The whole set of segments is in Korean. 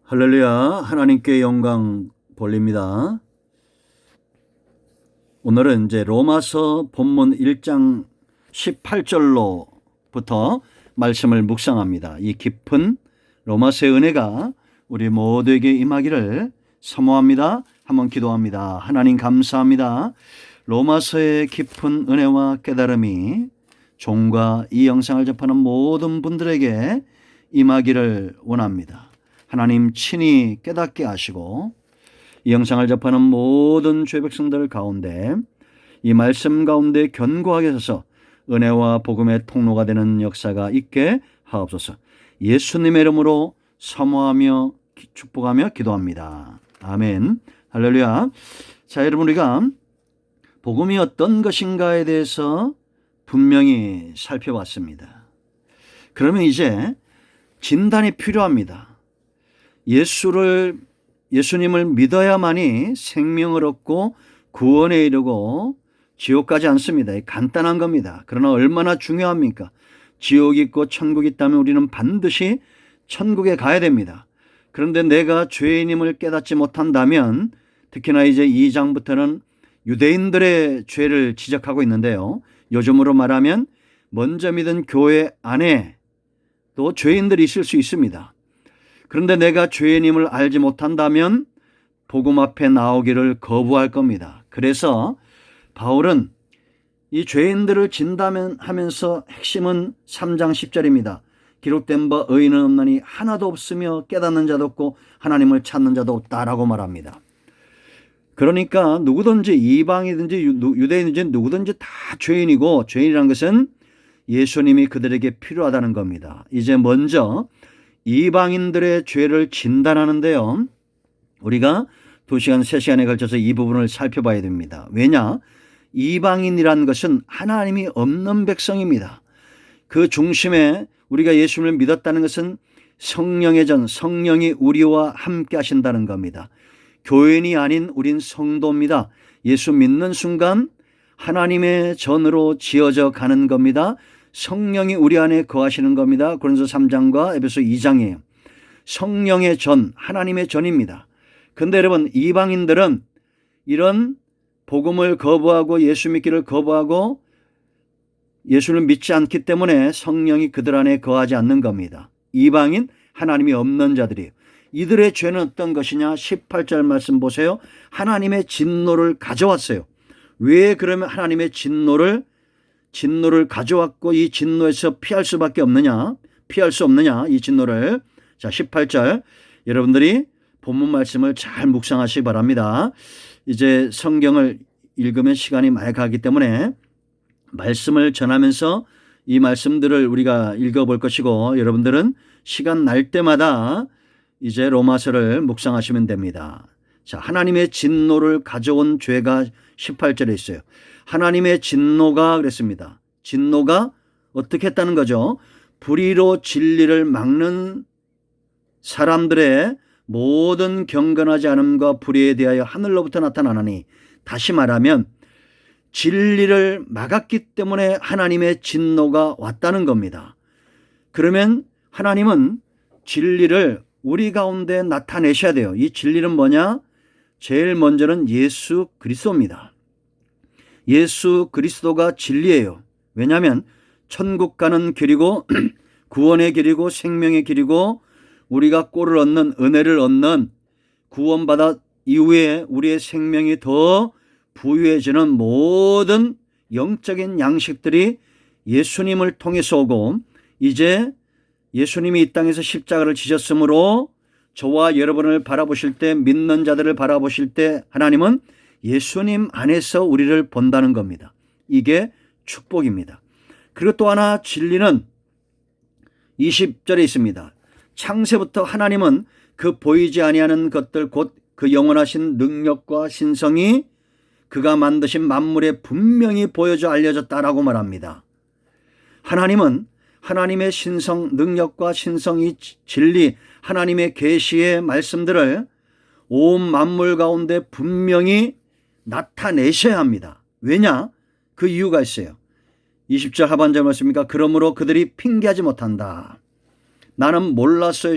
할렐루야. 하나님께 영광 돌립니다. 오늘은 이제 로마서 본문 1장 18절로부터 말씀을 묵상합니다. 이 깊은 로마서의 은혜가 우리 모두에게 임하기를 사모합니다. 한번 기도합니다. 하나님 감사합니다. 로마서의 깊은 은혜와 깨달음이 종과 이 영상을 접하는 모든 분들에게 임하기를 원합니다. 하나님 친히 깨닫게 하시고 이 영상을 접하는 모든 죄 백성들 가운데 이 말씀 가운데 견고하게 서서 은혜와 복음의 통로가 되는 역사가 있게 하옵소서. 예수님의 이름으로 사모하며 축복하며 기도합니다. 아멘. 할렐루야. 자, 여러분, 우리가 복음이 어떤 것인가에 대해서 분명히 살펴봤습니다. 그러면 이제 진단이 필요합니다. 예수님을 믿어야만이 생명을 얻고 구원에 이르고 지옥 가지 않습니다. 간단한 겁니다. 그러나 얼마나 중요합니까? 지옥이 있고 천국이 있다면 우리는 반드시 천국에 가야 됩니다. 그런데 내가 죄인임을 깨닫지 못한다면, 특히나 이제 2장부터는 유대인들의 죄를 지적하고 있는데요. 요즘으로 말하면 먼저 믿은 교회 안에 또 죄인들이 있을 수 있습니다. 그런데 내가 죄인임을 알지 못한다면 복음 앞에 나오기를 거부할 겁니다. 그래서 바울은 이 죄인들을 진단하면서 핵심은 3장 10절입니다. 기록된 바 의인은 없나니 하나도 없으며 깨닫는 자도 없고 하나님을 찾는 자도 없다라고 말합니다. 그러니까 누구든지 이방이든지 유대인이든지 누구든지 다 죄인이고, 죄인이라는 것은 예수님이 그들에게 필요하다는 겁니다. 이제 먼저 이방인들의 죄를 진단하는데요. 우리가 2시간, 3시간에 걸쳐서 이 부분을 살펴봐야 됩니다. 왜냐? 이방인이란 것은 하나님이 없는 백성입니다. 그 중심에 우리가 예수님을 믿었다는 것은 성령의 전, 성령이 우리와 함께 하신다는 겁니다. 교인이 아닌 우린 성도입니다. 예수 믿는 순간 하나님의 전으로 지어져 가는 겁니다. 성령이 우리 안에 거하시는 겁니다. 고린도서 3장과 에베소 2장이에요. 성령의 전, 하나님의 전입니다. 그런데 여러분, 이방인들은 이런 복음을 거부하고 예수 믿기를 거부하고 예수를 믿지 않기 때문에 성령이 그들 안에 거하지 않는 겁니다. 이방인, 하나님이 없는 자들이에요. 이들의 죄는 어떤 것이냐? 18절 말씀 보세요. 하나님의 진노를 가져왔어요. 왜 그러면 하나님의 진노를 가져왔고 이 진노에서 피할 수밖에 없느냐? 피할 수 없느냐? 이 진노를. 자, 18절 여러분들이 본문 말씀을 잘 묵상하시기 바랍니다. 이제 성경을 읽으면 시간이 많이 가기 때문에 말씀을 전하면서 이 말씀들을 우리가 읽어볼 것이고, 여러분들은 시간 날 때마다 이제 로마서를 묵상하시면 됩니다. 자, 하나님의 진노를 가져온 죄가 18절에 있어요. 하나님의 진노가 그랬습니다. 진노가 어떻게 했다는 거죠? 불의로 진리를 막는 사람들의 모든 경건하지 않음과 불의에 대하여 하늘로부터 나타나나니, 다시 말하면 진리를 막았기 때문에 하나님의 진노가 왔다는 겁니다. 그러면 하나님은 진리를 우리 가운데 나타내셔야 돼요. 이 진리는 뭐냐? 제일 먼저는 예수 그리스도입니다. 예수 그리스도가 진리예요. 왜냐하면 천국 가는 길이고 구원의 길이고 생명의 길이고 우리가 꼴을 얻는, 은혜를 얻는, 구원받아 이후에 우리의 생명이 더 부유해지는 모든 영적인 양식들이 예수님을 통해서 오고, 이제 예수님이 이 땅에서 십자가를 지셨으므로 저와 여러분을 바라보실 때, 믿는 자들을 바라보실 때 하나님은 예수님 안에서 우리를 본다는 겁니다. 이게 축복입니다. 그리고 또 하나, 진리는 20절에 있습니다. 창세부터 하나님은 그 보이지 아니하는 것들, 곧 그 영원하신 능력과 신성이 그가 만드신 만물에 분명히 보여져 알려졌다라고 말합니다. 하나님은 하나님의 신성, 능력과 신성이, 진리, 하나님의 계시의 말씀들을 온 만물 가운데 분명히 나타내셔야 합니다. 왜냐? 그 이유가 있어요. 20절 하반절 말씀입니까? 그러므로 그들이 핑계하지 못한다. 나는 몰랐어요.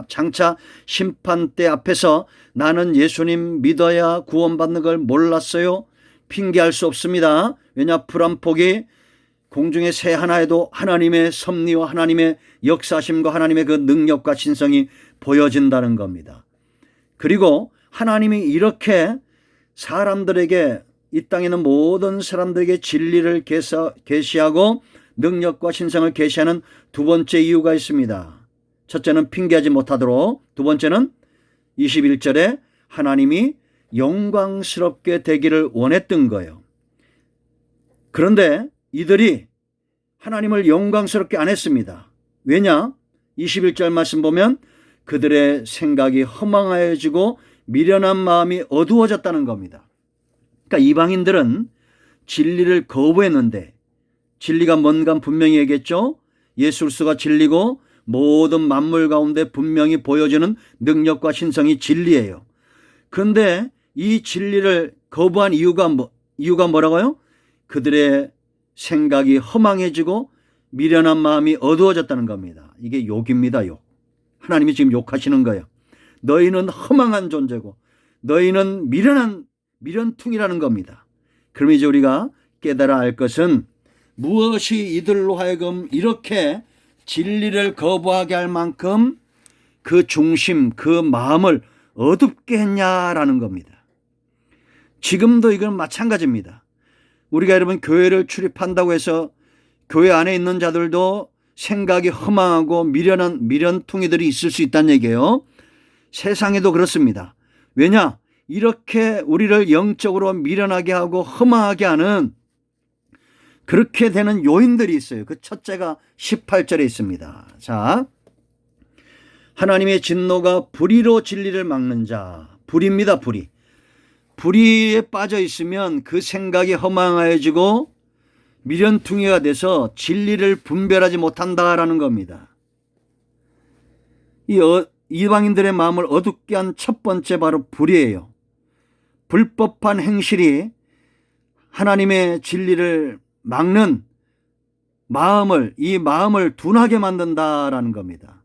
장차 심판대 앞에서 나는 예수님 믿어야 구원받는 걸 몰랐어요. 핑계할 수 없습니다. 왜냐, 불 한 폭이 공중의 새 하나에도 하나님의 섭리와 하나님의 역사심과 하나님의 그 능력과 신성이 보여진다는 겁니다. 그리고 하나님이 이렇게 사람들에게, 이 땅에 있는 모든 사람들에게 진리를 계시하고 능력과 신성을 계시하는 두 번째 이유가 있습니다. 첫째는 핑계하지 못하도록, 두 번째는 21절에 하나님이 영광스럽게 되기를 원했던 거예요. 그런데 이들이 하나님을 영광스럽게 안 했습니다. 왜냐? 21절 말씀 보면 그들의 생각이 허망하여지고 미련한 마음이 어두워졌다는 겁니다. 그러니까 이방인들은 진리를 거부했는데, 진리가 뭔가 분명히 얘기했죠. 예수 그리스도가 진리고 모든 만물 가운데 분명히 보여지는 능력과 신성이 진리예요. 그런데 이 진리를 거부한 이유가 뭐라고요? 그들의 생각이 허망해지고 미련한 마음이 어두워졌다는 겁니다. 이게 욕입니다. 욕. 하나님이 지금 욕하시는 거예요. 너희는 허망한 존재고 너희는 미련퉁이라는 겁니다. 그럼 이제 우리가 깨달아 알 것은, 무엇이 이들로 하여금 이렇게 진리를 거부하게 할 만큼 그 중심, 그 마음을 어둡게 했냐라는 겁니다. 지금도 이건 마찬가지입니다. 우리가 여러분 교회를 출입한다고 해서 교회 안에 있는 자들도 생각이 허망하고 미련퉁이들이 있을 수 있다는 얘기예요. 세상에도 그렇습니다. 왜냐? 이렇게 우리를 영적으로 미련하게 하고 허망하게 하는 그렇게 되는 요인들이 있어요. 그 첫째가 18절에 있습니다. 자, 하나님의 진노가 불의로 진리를 막는 자. 불의입니다. 불의. 불의에 빠져 있으면 그 생각이 허망해지고 미련퉁이가 돼서 진리를 분별하지 못한다라는 겁니다. 이방인들의 마음을 어둡게 한 첫 번째 바로 불의예요. 불법한 행실이 하나님의 진리를 막는 이 마음을 둔하게 만든다라는 겁니다.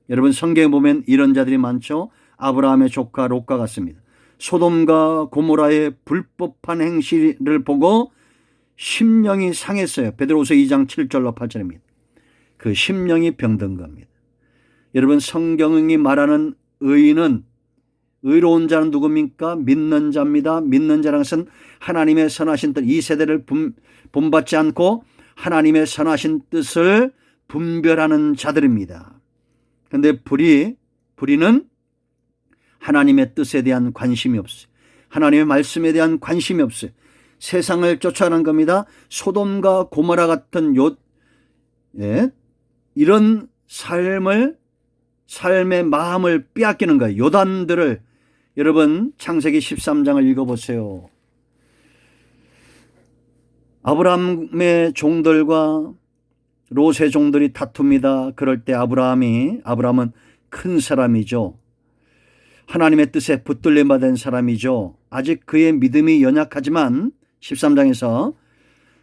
여러분, 성경에 보면 이런 자들이 많죠. 아브라함의 조카 롯과 같습니다. 소돔과 고모라의 불법한 행실을 보고 심령이 상했어요. 베드로후서 2장 7절로 8절입니다. 그 심령이 병든 겁니다. 여러분, 성경이 말하는 의로운 자는 누굽니까? 믿는 자입니다. 믿는 자라는 것은 하나님의 선하신 뜻, 이 세대를 본받지 않고 하나님의 선하신 뜻을 분별하는 자들입니다. 그런데 불의는 하나님의 뜻에 대한 관심이 없어요. 하나님의 말씀에 대한 관심이 없어요. 세상을 쫓아가는 겁니다. 소돔과 고모라 같은 이런 삶의 마음을 빼앗기는 거예요. 요단들을, 여러분 창세기 13장을 읽어보세요. 아브라함의 종들과 롯의 종들이 다툽니다. 그럴 때 아브라함은 큰 사람이죠. 하나님의 뜻에 붙들림 받은 사람이죠. 아직 그의 믿음이 연약하지만 13장에서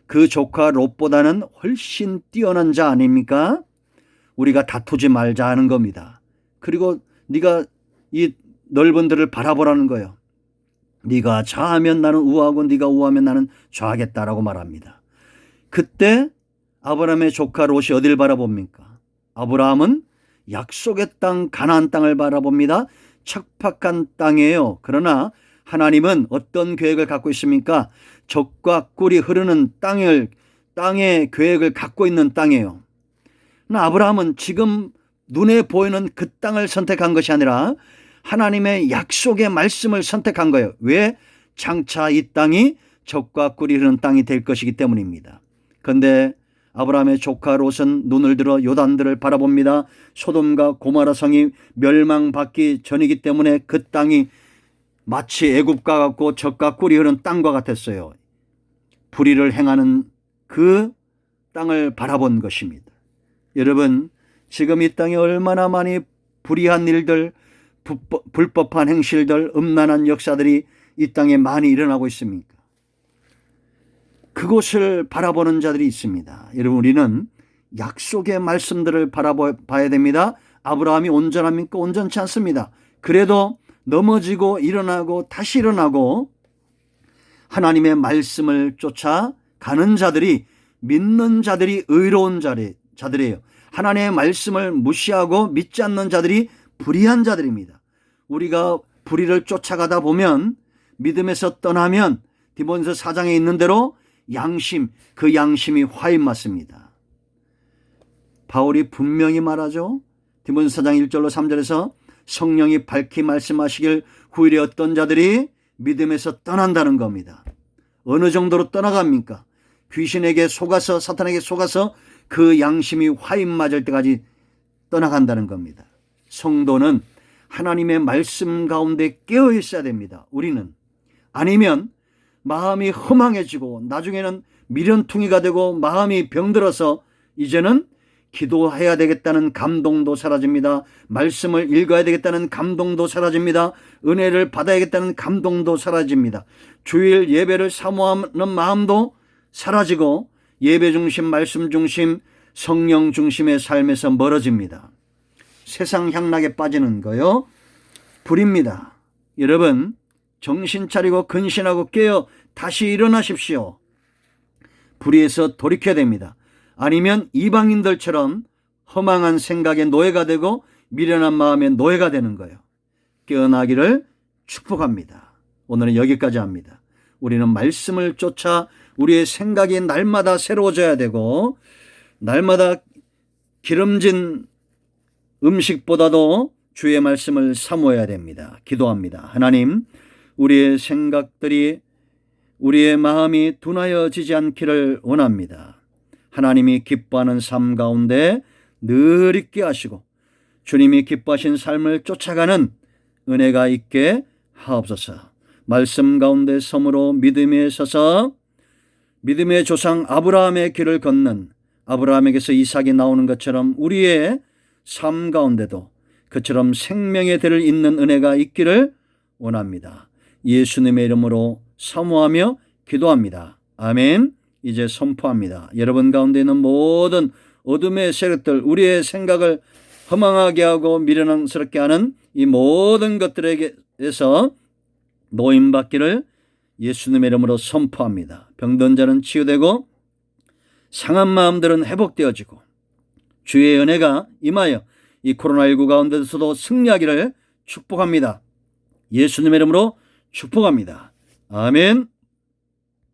그 조카 롯보다는 훨씬 뛰어난 자 아닙니까? 우리가 다투지 말자 하는 겁니다. 그리고 네가 이 넓은 들을 바라보라는 거예요. 네가 좌하면 나는 우하고 네가 우하면 나는 좌하겠다라고 말합니다. 그때 아브라함의 조카 롯이 어딜 바라봅니까? 아브라함은 약속의 땅 가나안 땅을 바라봅니다. 척박한 땅이에요. 그러나 하나님은 어떤 계획을 갖고 있습니까? 젖과 꿀이 흐르는 땅의 계획을 갖고 있는 땅이에요. 그러나 아브라함은 지금 눈에 보이는 그 땅을 선택한 것이 아니라 하나님의 약속의 말씀을 선택한 거예요. 왜? 장차 이 땅이 젖과 꿀이 흐르는 땅이 될 것이기 때문입니다. 그런데 아브라함의 조카 롯은 눈을 들어 요단들을 바라봅니다. 소돔과 고모라 성이 멸망받기 전이기 때문에 그 땅이 마치 애굽과 같고 젖과 꿀이 흐르는 땅과 같았어요. 불의를 행하는 그 땅을 바라본 것입니다. 여러분, 지금 이 땅에 얼마나 많이 불의한 일들, 불법한 행실들, 음란한 역사들이 이 땅에 많이 일어나고 있습니까? 그곳을 바라보는 자들이 있습니다. 여러분, 우리는 약속의 말씀들을 바라봐야 됩니다. 아브라함이 온전합니까? 온전치 않습니다. 그래도 넘어지고 일어나고 다시 일어나고 하나님의 말씀을 쫓아 가는 자들이, 믿는 자들이 의로운 자들이에요. 하나님의 말씀을 무시하고 믿지 않는 자들이 불의한 자들입니다. 우리가 불의를 쫓아가다 보면, 믿음에서 떠나면 디모데서 4장에 있는 대로 그 양심이 화인 맞습니다. 바울이 분명히 말하죠. 디모데서 4장 1절로 3절에서 성령이 밝히 말씀하시길 후일에 어떤 자들이 믿음에서 떠난다는 겁니다. 어느 정도로 떠나갑니까? 귀신에게 속아서, 사탄에게 속아서 그 양심이 화인 맞을 때까지 떠나간다는 겁니다. 성도는 하나님의 말씀 가운데 깨어 있어야 됩니다. 우리는. 아니면 마음이 허망해지고 나중에는 미련퉁이가 되고 마음이 병들어서 이제는 기도해야 되겠다는 감동도 사라집니다. 말씀을 읽어야 되겠다는 감동도 사라집니다. 은혜를 받아야겠다는 감동도 사라집니다. 주일 예배를 사모하는 마음도 사라지고 예배 중심, 말씀 중심, 성령 중심의 삶에서 멀어집니다. 세상 향락에 빠지는 거요, 불입니다. 여러분, 정신 차리고 근신하고 깨어 다시 일어나십시오. 불의에서 돌이켜야 됩니다. 아니면 이방인들처럼 허망한 생각의 노예가 되고 미련한 마음의 노예가 되는 거예요. 깨어나기를 축복합니다. 오늘은 여기까지 합니다. 우리는 말씀을 쫓아 우리의 생각이 날마다 새로워져야 되고, 날마다 기름진 음식보다도 주의 말씀을 사모해야 됩니다. 기도합니다. 하나님, 우리의 생각들이, 우리의 마음이 둔하여지지 않기를 원합니다. 하나님이 기뻐하는 삶 가운데 늘 있게 하시고 주님이 기뻐하신 삶을 쫓아가는 은혜가 있게 하옵소서. 말씀 가운데 섬으로 믿음에 서서 믿음의 조상 아브라함의 길을 걷는, 아브라함에게서 이삭이 나오는 것처럼 우리의 삶 가운데도 그처럼 생명의 대를 잇는 은혜가 있기를 원합니다. 예수님의 이름으로 사모하며 기도합니다. 아멘. 이제 선포합니다. 여러분 가운데 있는 모든 어둠의 세력들, 우리의 생각을 허망하게 하고 미련스럽게 하는 이 모든 것들에게서 노임받기를 예수님의 이름으로 선포합니다. 병든 자는 치유되고 상한 마음들은 회복되어지고 주의 은혜가 임하여 이 코로나19 가운데서도 승리하기를 축복합니다. 예수님의 이름으로 축복합니다. 아멘.